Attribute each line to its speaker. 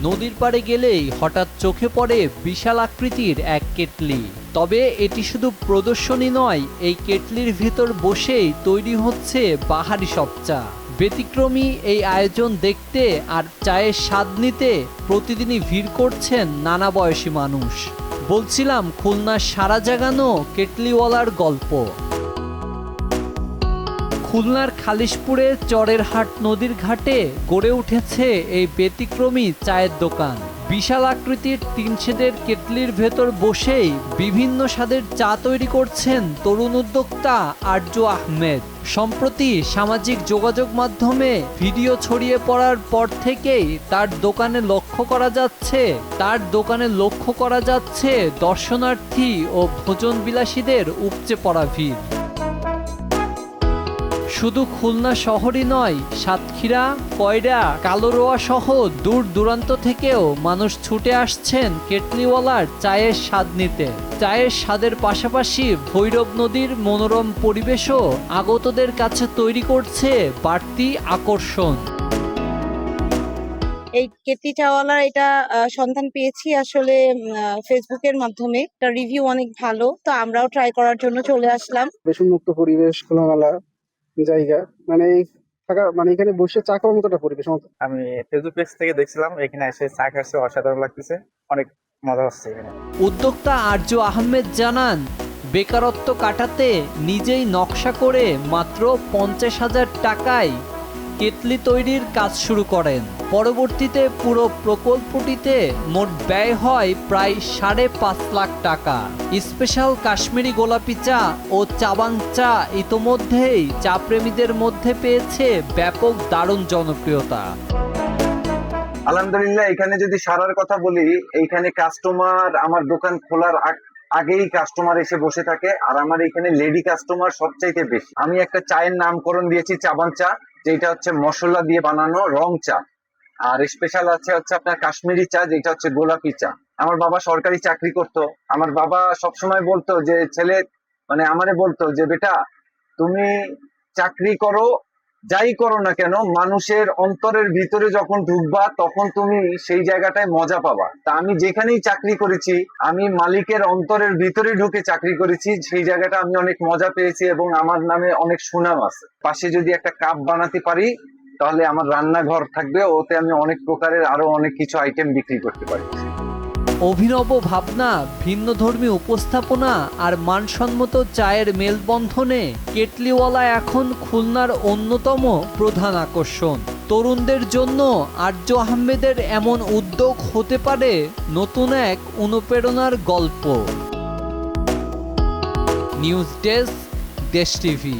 Speaker 1: নদীর পাড়ে গেলেই হঠাৎ চোখে পড়ে বিশাল আকৃতির এক কেটলি। তবে এটি শুধু প্রদর্শনী নয়, এই কেটলির ভেতর বসেই তৈরি হচ্ছে বাহারি সব চা। ব্যতিক্রমী এই আয়োজন দেখতে আর চায়ের স্বাদ নিতে প্রতিদিনই ভিড় করছেন নানা বয়সী মানুষ। বলছিলাম খুলনার সারা জাগানো কেটলিওয়ালার গল্প। খুলনার খালিশপুরে চরের হাট নদীর ঘাটে গড়ে উঠেছে এই ব্যতিক্রমী চায়ের দোকান। বিশাল আকৃতির টিন শেডের কেটলির ভেতর বসেই বিভিন্ন স্বাদের চা তৈরি করছেন তরুণ উদ্যোক্তা আরজু আহমেদ। সম্প্রতি সামাজিক যোগাযোগ মাধ্যমে ভিডিও ছড়িয়ে পড়ার পর থেকেই তার দোকানে লক্ষ্য করা যাচ্ছে দর্শনার্থী ও ভোজন বিলাসীদের উপচে পড়া ভিড়। শুধু খুলনা শহরই নয়, সাতক্ষীরা, কয়রা, কালোরোয়া সহ দূর দূরান্ত থেকেও মানুষ ছুটে আসছেন কেটলিওয়ালার চায়ের স্বাদ নিতে। চায়ের স্বাদের পাশাপাশি ভৈরব নদীর মনোরম পরিবেশও আগতদের কাছে তৈরি করছে বাড়তি আকর্ষণ।
Speaker 2: এই কেটলি চাওয়ালার এটা সন্ধান পেয়েছি আসলে ফেসবুকের মাধ্যমে। একটা রিভিউ অনেক ভালো, তো আমরাও ট্রাই করার জন্য চলে আসলাম।
Speaker 3: বেশ উন্মুক্ত পরিবেশ, খোলামেলা জায়গা, এখানে বসে চা খাওয়ার মতো একটা পরিবেশ।
Speaker 4: আমি ফেসবুক পেজ থেকে দেখছিলাম, এখানে এসে চা খাচ্ছে, অসাধারণ লাগতেছে, অনেক মজা হচ্ছে এখানে।
Speaker 1: উদ্যোক্তা আরজু আহমেদ জানান, বেকারত্ব কাটাতে নিজেই নকশা করে মাত্র 50,000 টাকায় কেটলি তৈরির কাজ শুরু করেন। পরবর্তীতে পুরো প্রকল্পটিতে মোট ব্যয় হয় প্রায় 5.5 লাখ টাকা। স্পেশাল কাশ্মীরি গোলাপি চা ও চাবাং চা ইতোমধ্যেই চা প্রেমীদের মধ্যে পেয়েছে ব্যাপক দারুণ জনপ্রিয়তা।
Speaker 5: আলহামদুলিল্লাহ, এখানে যদি সারার কথা বলি, এইখানে কাস্টমার আমার দোকান খোলার আগেই কাস্টমার এসে বসে থাকে, আর আমার এখানে লেডি কাস্টমার সবচাইতে বেশি। আমি একটা চায়ের নামকরণ দিয়েছি চাবান চা, যেটা হচ্ছে মশলা দিয়ে বানানো রং চা। আর স্পেশাল হচ্ছে আপনার কাশ্মীরি চা, যেটা হচ্ছে গোলাপি চা। আমার বাবা সরকারি চাকরি করতো। আমার বাবা সবসময় বলতো যে আমারে বলতো যে বেটা, তুমি চাকরি করো, যাই করো না কেন, মানুষের অন্তরের ভিতরে যখন ঢুকবা তখন তুমি সেই জায়গাটায় মজা পাবা। তা আমি যেখানেই চাকরি করেছি, আমি মালিকের অন্তরের ভিতরে ঢুকে চাকরি করেছি, সেই জায়গাটা আমি অনেক মজা পেয়েছি এবং আমার নামে অনেক সুনাম আছে। পাশে যদি একটা কাপ বানাতে পারি, তাহলে আমার রান্নাঘর থাকবে, ওতে আমি অনেক প্রকারের আরো অনেক কিছু আইটেম বিক্রি করতে পারি।
Speaker 1: অভিনব ভাবনা, ভিন্নধর্মী উপস্থাপনা আর মানসম্মত চায়ের মেলবন্ধনে কেটলিওয়ালা এখন খুলনার অন্যতম প্রধান আকর্ষণ। তরুণদের জন্য আরজু আহমেদের এমন উদ্যোগ হতে পারে নতুন এক অনুপ্রেরণার গল্প। নিউজ ডেস্ক, দেশ টিভি।